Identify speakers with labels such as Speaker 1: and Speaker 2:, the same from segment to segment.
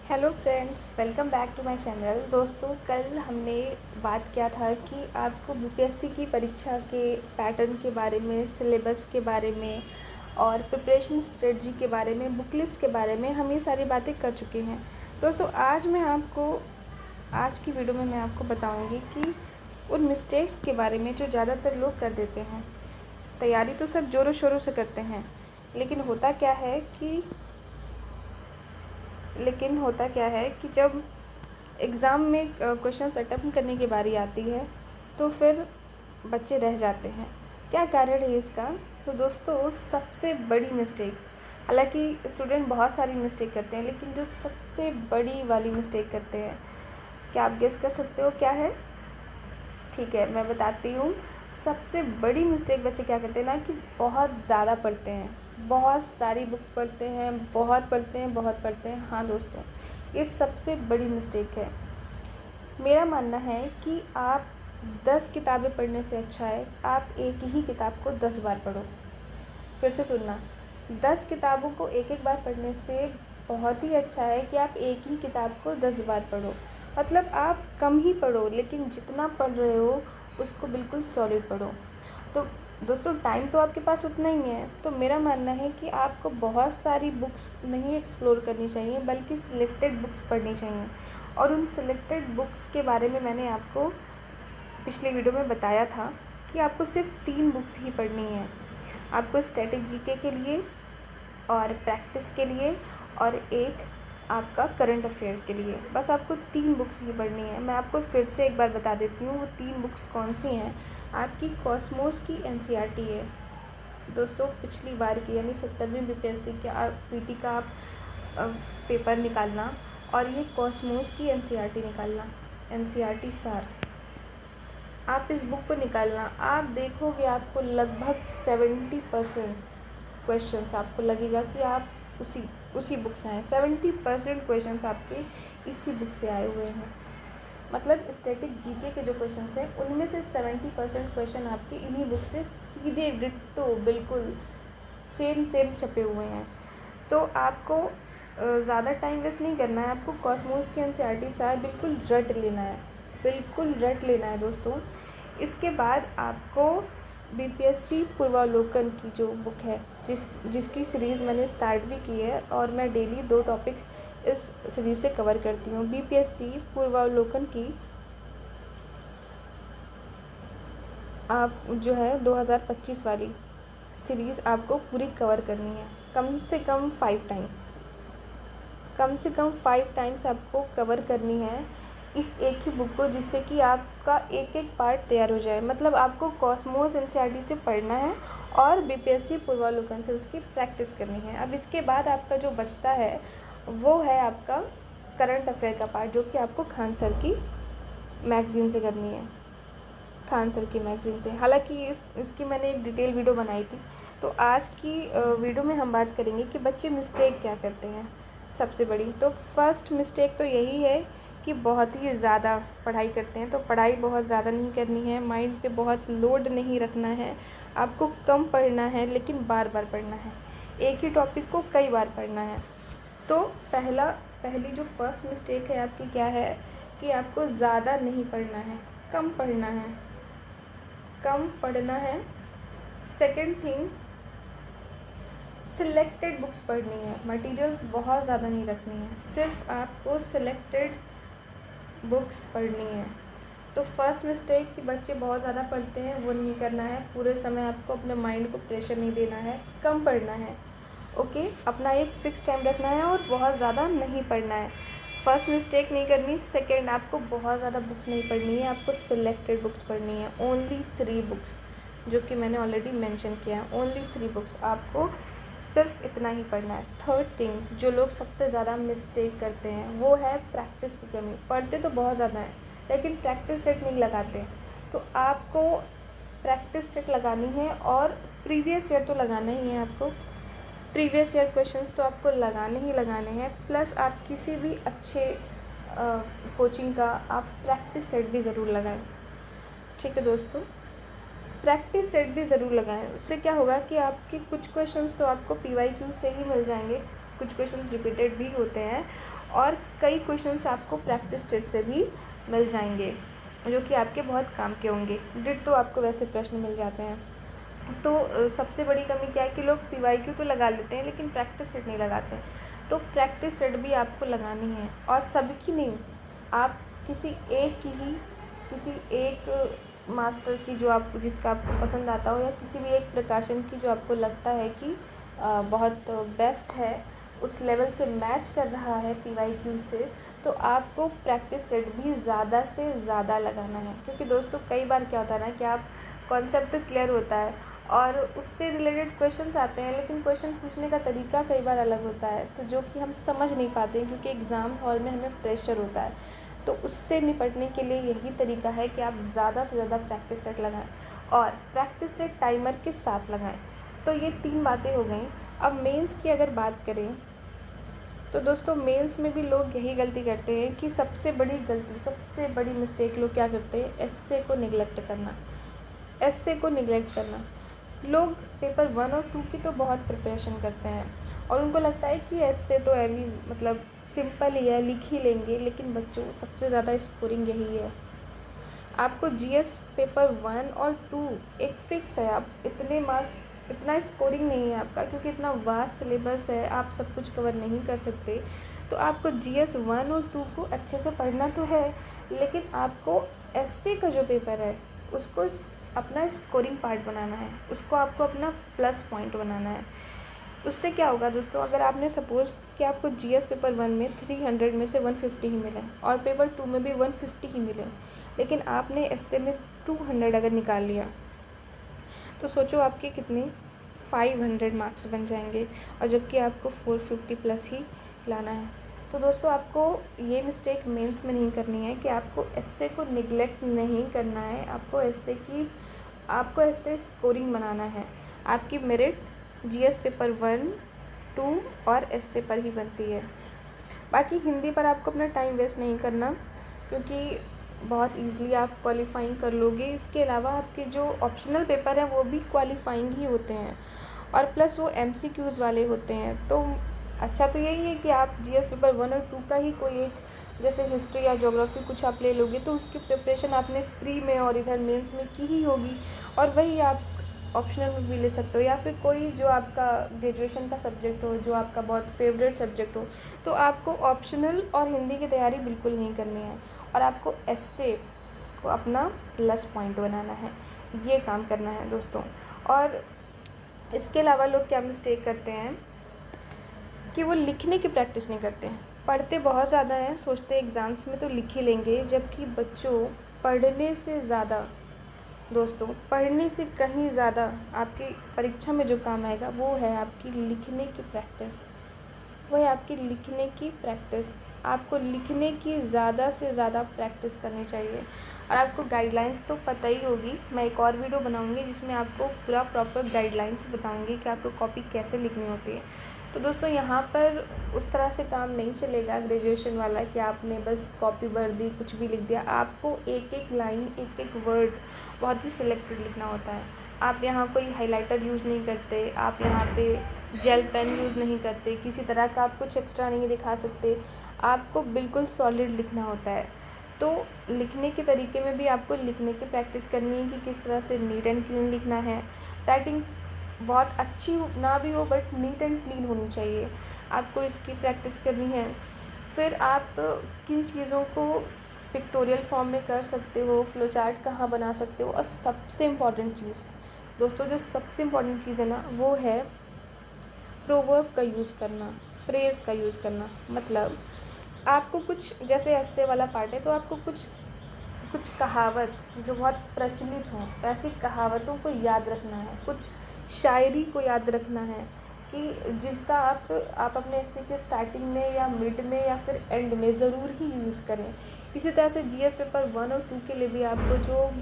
Speaker 1: Hello friends, welcome back to my channel. दोस्तों, कल हमने बात किया था कि आपको बीपीएससी की परीक्षा के पैटर्न के बारे में, सिलेबस के बारे में और प्रिपरेशन स्ट्रेटजी के बारे में, बुक लिस्ट के बारे में हम ये सारी बातें कर चुके हैं। दोस्तों, आज की वीडियो में मैं आपको बताऊंगी कि उन मिस्टेक्स के बारे में जो ज़्यादातर लोग कर देते हैं। तैयारी तो सब ज़ोरों शोरों से करते हैं, लेकिन होता क्या है कि जब एग्ज़ाम में क्वेश्चंस अटेम्प्ट करने की बारी आती है तो फिर बच्चे रह जाते हैं। क्या कारण है इसका? तो दोस्तों, सबसे बड़ी मिस्टेक, हालांकि स्टूडेंट बहुत सारी मिस्टेक करते हैं, लेकिन जो सबसे बड़ी वाली मिस्टेक करते हैं, क्या आप गेस कर सकते हो क्या है? ठीक है, मैं बताती हूँ। सबसे बड़ी मिस्टेक बच्चे क्या करते हैं ना कि बहुत ज़्यादा पढ़ते हैं, बहुत सारी बुक्स पढ़ते हैं, बहुत पढ़ते हैं। हाँ दोस्तों, ये सबसे बड़ी मिस्टेक है। मेरा मानना है कि आप 10 किताबें पढ़ने से अच्छा है आप एक ही किताब को 10 बार पढ़ो। फिर से सुनना, 10 किताबों को एक एक बार पढ़ने से बहुत ही अच्छा है कि आप एक ही किताब को 10 बार पढ़ो। मतलब आप कम ही पढ़ो, लेकिन जितना पढ़ रहे हो उसको बिल्कुल सॉलिड पढ़ो। तो दोस्तों, टाइम तो आपके पास उतना ही है, तो मेरा मानना है कि आपको बहुत सारी बुक्स नहीं एक्सप्लोर करनी चाहिए, बल्कि सिलेक्टेड बुक्स पढ़नी चाहिए। और उन सिलेक्टेड बुक्स के बारे में मैंने आपको पिछले वीडियो में बताया था कि आपको सिर्फ 3 बुक्स ही पढ़नी है। आपको स्टैटिक जीके के लिए और प्रैक्टिस के लिए और एक आपका करंट अफेयर के लिए, बस आपको 3 बुक्स ही पढ़नी है। मैं आपको फिर से एक बार बता देती हूँ वो 3 बुक्स कौन सी हैं। आपकी कॉस्मोस की एनसीईआरटी है दोस्तों, पिछली बार की यानी 70वीं बीपीएससी के पीटी का आप पेपर निकालना और ये कॉस्मोस की एनसीईआरटी निकालना, एनसीईआरटी सार, आप इस बुक को निकालना। आप देखोगे आपको लगभग 70% क्वेश्चंस आपको लगेगा कि आप उसी बुक से आए। 70% क्वेश्चंस आपके इसी बुक से आए हुए हैं। मतलब स्टैटिक जीके के जो क्वेश्चंस हैं उनमें से 70% क्वेश्चन आपके इन्हीं बुक से सीधे डिट्टो बिल्कुल सेम छपे हुए हैं। तो आपको ज़्यादा टाइम वेस्ट नहीं करना है। आपको कॉस्मोस की एनसीईआरटी सार बिल्कुल रट लेना है दोस्तों। इसके बाद आपको बीपीएससी पूर्वावलोकन की जो बुक है, जिसकी सीरीज़ मैंने स्टार्ट भी की है और मैं डेली 2 टॉपिक्स इस सीरीज़ से कवर करती हूँ। बीपीएससी पूर्वावलोकन की आप जो है 2025 वाली सीरीज़ आपको पूरी कवर करनी है, कम से कम 5 टाइम्स आपको कवर करनी है इस एक ही बुक को, जिससे कि आपका एक एक पार्ट तैयार हो जाए। मतलब आपको कॉस्मोस एनसीईआरटी से पढ़ना है और बीपीएससी पूर्वावलोकन से उसकी प्रैक्टिस करनी है। अब इसके बाद आपका जो बचता है वो है आपका करंट अफेयर का पार्ट, जो कि आपको खान सर की मैगज़ीन से करनी है, खान सर की मैगज़ीन से। हालांकि इसकी मैंने एक डिटेल वीडियो बनाई थी। तो आज की वीडियो में हम बात करेंगे कि बच्चे मिस्टेक क्या करते हैं। सबसे बड़ी तो फर्स्ट मिस्टेक तो यही है कि बहुत ही ज़्यादा पढ़ाई करते हैं। तो पढ़ाई बहुत ज़्यादा नहीं करनी है, माइंड पे बहुत लोड नहीं रखना है। आपको कम पढ़ना है, लेकिन बार बार पढ़ना है, एक ही टॉपिक को कई बार पढ़ना है। तो पहली जो फर्स्ट मिस्टेक है आपकी क्या है कि आपको ज़्यादा नहीं पढ़ना है, कम पढ़ना है। सेकंड थिंग, सिलेक्टेड बुक्स पढ़नी है, मटेरियल्स बहुत ज़्यादा नहीं रखनी है, सिर्फ आपको सिलेक्टेड बुक्स पढ़नी है। तो फर्स्ट मिस्टेक कि बच्चे बहुत ज़्यादा पढ़ते हैं, वो नहीं करना है। पूरे समय आपको अपने माइंड को प्रेशर नहीं देना है, कम पढ़ना है। ओके, अपना एक फ़िक्स टाइम रखना है और बहुत ज़्यादा नहीं पढ़ना है। फर्स्ट मिस्टेक नहीं करनी। सेकंड, आपको बहुत ज़्यादा बुक्स नहीं पढ़नी है, आपको सिलेक्टेड बुक्स पढ़नी है, ओनली 3 बुक्स, जो कि मैंने ऑलरेडी मेंशन किया है। ओनली 3 बुक्स, आपको सिर्फ इतना ही पढ़ना है। थर्ड थिंग, जो लोग सबसे ज़्यादा मिस्टेक करते हैं वो है प्रैक्टिस की कमी। पढ़ते तो बहुत ज़्यादा है, लेकिन प्रैक्टिस सेट नहीं लगाते। तो आपको प्रैक्टिस सेट लगानी है और प्रीवियस ईयर तो लगाना ही है। आपको प्रीवियस ईयर क्वेश्चंस तो आपको लगाने हैं। प्लस आप किसी भी अच्छे कोचिंग का आप प्रैक्टिस सेट भी ज़रूर लगाएं। ठीक है दोस्तों, प्रैक्टिस सेट भी ज़रूर लगाएं। उससे क्या होगा कि आपके कुछ क्वेश्चंस तो आपको पीवाईक्यू से ही मिल जाएंगे, कुछ क्वेश्चंस रिपीटेड भी होते हैं और कई क्वेश्चंस आपको प्रैक्टिस सेट से भी मिल जाएंगे जो कि आपके बहुत काम के होंगे। डिट्टो आपको वैसे प्रश्न मिल जाते हैं। तो सबसे बड़ी कमी क्या है कि लोग PYQ तो लगा लेते हैं लेकिन प्रैक्टिस सेट नहीं लगाते हैं। तो प्रैक्टिस सेट भी आपको लगानी है और सबकी नहीं, आप किसी एक मास्टर की जो आप जिसका आपको पसंद आता हो या किसी भी एक प्रकाशन की जो आपको लगता है कि बहुत बेस्ट है, उस लेवल से मैच कर रहा है PYQ से, तो आपको प्रैक्टिस सेट भी ज़्यादा से ज़्यादा लगाना है। क्योंकि दोस्तों कई बार क्या होता है ना कि आप कॉन्सेप्ट तो क्लियर होता है और उससे रिलेटेड क्वेश्चंस आते हैं लेकिन क्वेश्चन पूछने का तरीका कई बार अलग होता है, तो जो कि हम समझ नहीं पाते हैं क्योंकि एग्ज़ाम हॉल में हमें प्रेशर होता है। तो उससे निपटने के लिए यही तरीका है कि आप ज़्यादा से ज़्यादा प्रैक्टिस सेट लगाएं और प्रैक्टिस सेट टाइमर के साथ लगाएं। तो ये 3 बातें हो गई। अब मेंस की अगर बात करें तो दोस्तों मेंस में भी लोग यही गलती करते हैं कि सबसे बड़ी मिस्टेक लोग क्या करते हैं, एस्से को निगलेक्ट करना। लोग पेपर 1 और 2 की तो बहुत प्रिपरेशन करते हैं और उनको लगता है कि एस्से तो एनी मतलब सिंपल ही है, लिख ही लेंगे, लेकिन बच्चों सबसे ज़्यादा स्कोरिंग यही है। आपको GS पेपर 1 और 2 एक फिक्स है, आप इतने मार्क्स, इतना स्कोरिंग नहीं है आपका क्योंकि इतना वास्ट सिलेबस है, आप सब कुछ कवर नहीं कर सकते। तो आपको GS 1 और 2 को अच्छे से पढ़ना तो है, लेकिन आपको एस्से का जो पेपर है उसको अपना स्कोरिंग पार्ट बनाना है, उसको आपको अपना प्लस पॉइंट बनाना है। उससे क्या होगा दोस्तों, अगर आपने सपोज़ कि आपको GS पेपर 1 में 300 में से 150 ही मिले और पेपर 2 में भी 150 ही मिले, लेकिन आपने एस्से में 200 अगर निकाल लिया तो सोचो आपके कितने 500 मार्क्स बन जाएंगे और जबकि आपको 450 प्लस ही लाना है। तो दोस्तों आपको ये मिस्टेक मेंस में नहीं करनी है कि आपको एस्से को निगलेक्ट नहीं करना है, आपको एस्से स्कोरिंग बनाना है। आपकी मेरिट GS पेपर 1, 2 और एस्से पर ही बनती है। बाकी हिंदी पर आपको अपना टाइम वेस्ट नहीं करना क्योंकि बहुत ईज़िली आप क्वालिफाइंग कर लोगे। इसके अलावा आपके जो ऑप्शनल पेपर हैं वो भी क्वालिफाइंग ही होते हैं और प्लस वो MCQs वाले होते हैं। तो अच्छा तो यही है कि आप GS पेपर 1 और 2 का ही कोई एक, जैसे हिस्ट्री या ज्योग्राफी कुछ आप ले लोगे तो उसकी प्रिपरेशन आपने प्री में और इधर मेंस में की ही होगी और वही आप ऑप्शनल में भी ले सकते हो। या फिर कोई जो आपका ग्रेजुएशन का सब्जेक्ट हो, जो आपका बहुत फेवरेट सब्जेक्ट हो, तो आपको ऑप्शनल और हिंदी की तैयारी बिल्कुल नहीं करनी है और आपको एस्से को अपना प्लस पॉइंट बनाना है, ये काम करना है दोस्तों। और इसके अलावा लोग क्या मिस्टेक करते हैं कि वो लिखने की प्रैक्टिस नहीं करते हैं, पढ़ते बहुत ज़्यादा हैं, सोचते हैं एग्ज़ाम्स में तो लिख ही लेंगे, जबकि बच्चों पढ़ने से ज़्यादा, दोस्तों पढ़ने से कहीं ज़्यादा आपकी परीक्षा में जो काम आएगा वो है आपकी लिखने की प्रैक्टिस। आपको लिखने की ज़्यादा से ज़्यादा प्रैक्टिस करनी चाहिए और आपको गाइडलाइंस तो पता ही होगी। मैं एक और वीडियो बनाऊंगी जिसमें आपको पूरा प्रॉपर गाइडलाइंस बताऊंगी कि आपको कॉपी कैसे लिखनी होती है। तो दोस्तों यहाँ पर उस तरह से काम नहीं चलेगा ग्रेजुएशन वाला कि आपने बस कॉपी भर दी, कुछ भी लिख दिया। आपको एक एक लाइन, एक एक वर्ड बहुत ही सिलेक्टेड लिखना होता है। आप यहाँ कोई हाइलाइटर यूज़ नहीं करते, आप यहाँ पे जेल पेन यूज़ नहीं करते, किसी तरह का आप कुछ एक्स्ट्रा नहीं दिखा सकते, आपको बिल्कुल सॉलिड लिखना होता है। तो लिखने के तरीके में भी आपको लिखने की प्रैक्टिस करनी है कि किस तरह से नीट एंड क्लीन लिखना है। राइटिंग बहुत अच्छी ना भी हो बट नीट एंड क्लीन होनी चाहिए, आपको इसकी प्रैक्टिस करनी है। फिर आप किन चीज़ों को पिक्टोरियल फॉर्म में कर सकते हो, फ्लो चार्ट कहाँ बना सकते हो, और सबसे इम्पॉर्टेंट चीज़ दोस्तों, जो सबसे इम्पॉर्टेंट चीज़ है ना, वो है प्रोवर्ब का यूज़ करना, फ्रेज़ का यूज़ करना। मतलब आपको कुछ, जैसे एस्से वाला पार्ट है तो आपको कुछ कहावत जो बहुत प्रचलित हों, ऐसी कहावतों को याद रखना है, कुछ शायरी को याद रखना है कि जिसका आप अपने एस्से के स्टार्टिंग में या मिड में या फिर एंड में ज़रूर ही यूज़ करें। इसी तरह से GS पेपर 1 और 2 के लिए भी आपको जो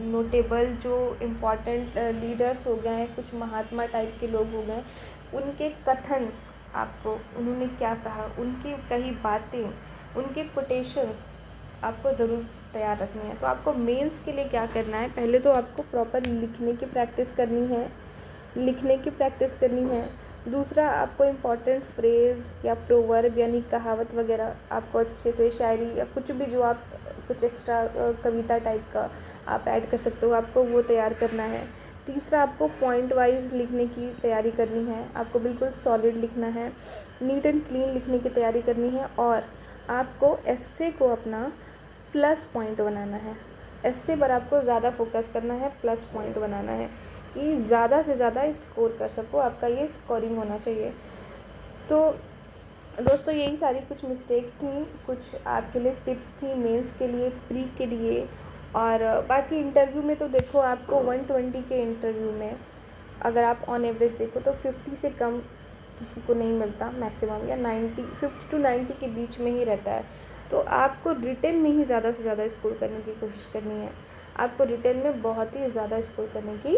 Speaker 1: नोटेबल, जो इम्पॉर्टेंट लीडर्स हो गए हैं, कुछ महात्मा टाइप के लोग हो गए, उनके कथन, आपको उन्होंने क्या कहा, उनकी कही बातें, उनके कोटेशंस आपको ज़रूर तैयार रखनी है। तो आपको मेंस के लिए क्या करना है, पहले तो आपको प्रॉपर लिखने की प्रैक्टिस करनी है, दूसरा, आपको इम्पॉर्टेंट फ्रेज़ या प्रोवर्ब यानी कहावत वगैरह आपको अच्छे से, शायरी या कुछ भी जो आप कुछ एक्स्ट्रा कविता टाइप का आप ऐड कर सकते हो, आपको वो तैयार करना है। तीसरा, आपको पॉइंट वाइज लिखने की तैयारी करनी है, आपको बिल्कुल सॉलिड लिखना है, नीट एंड क्लीन लिखने की तैयारी करनी है। और आपको एस्से को अपना प्लस पॉइंट बनाना है। एस्से पर आपको ज़्यादा फोकस करना है, प्लस पॉइंट बनाना है कि ज़्यादा से ज़्यादा स्कोर कर सको, आपका ये स्कोरिंग होना चाहिए। तो दोस्तों यही सारी कुछ मिस्टेक थी, कुछ आपके लिए टिप्स थी मेंस के लिए, प्री के लिए। और बाकी इंटरव्यू में तो देखो, आपको 120 के इंटरव्यू में अगर आप ऑन एवरेज देखो तो 50 से कम किसी को नहीं मिलता मैक्सिमम, या 90, 50 टू 90 के बीच में ही रहता है। तो आपको रिटेन में ही ज़्यादा से ज़्यादा स्कोर करने की कोशिश करनी है, आपको रिटेन में बहुत ही ज़्यादा स्कोर करने की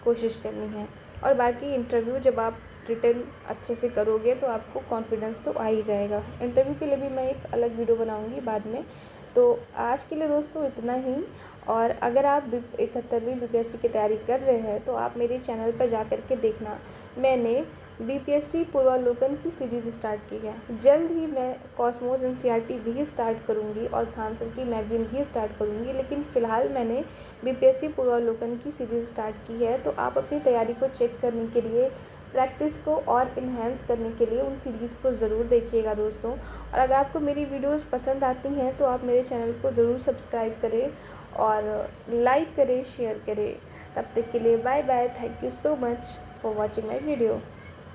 Speaker 1: कोशिश करनी है। और बाकी इंटरव्यू जब आप रिटेन अच्छे से करोगे तो आपको कॉन्फिडेंस तो आ ही जाएगा। इंटरव्यू के लिए भी मैं एक अलग वीडियो बनाऊंगी बाद में। तो आज के लिए दोस्तों इतना ही। और अगर आप 71वीं बीपीएससी की तैयारी कर रहे हैं तो आप मेरे चैनल पर जा कर के देखना, मैंने बीपीएससी पूर्वावलोकन की सीरीज़ स्टार्ट की है। जल्द ही मैं कॉस्मोस एनसीईआरटी भी स्टार्ट करूंगी और खान सर की मैगज़ीन भी स्टार्ट करूंगी, लेकिन फ़िलहाल मैंने बीपीएससी पूर्वावलोकन की सीरीज़ स्टार्ट की है। तो आप अपनी तैयारी को चेक करने के लिए, प्रैक्टिस को और इन्हेंस करने के लिए उन सीरीज़ को ज़रूर देखिएगा दोस्तों। और अगर आपको मेरी वीडियोस पसंद आती हैं तो आप मेरे चैनल को ज़रूर सब्सक्राइब करें और लाइक करें, शेयर करें। तब तक के लिए bye bye. Thank you so much for watching my video.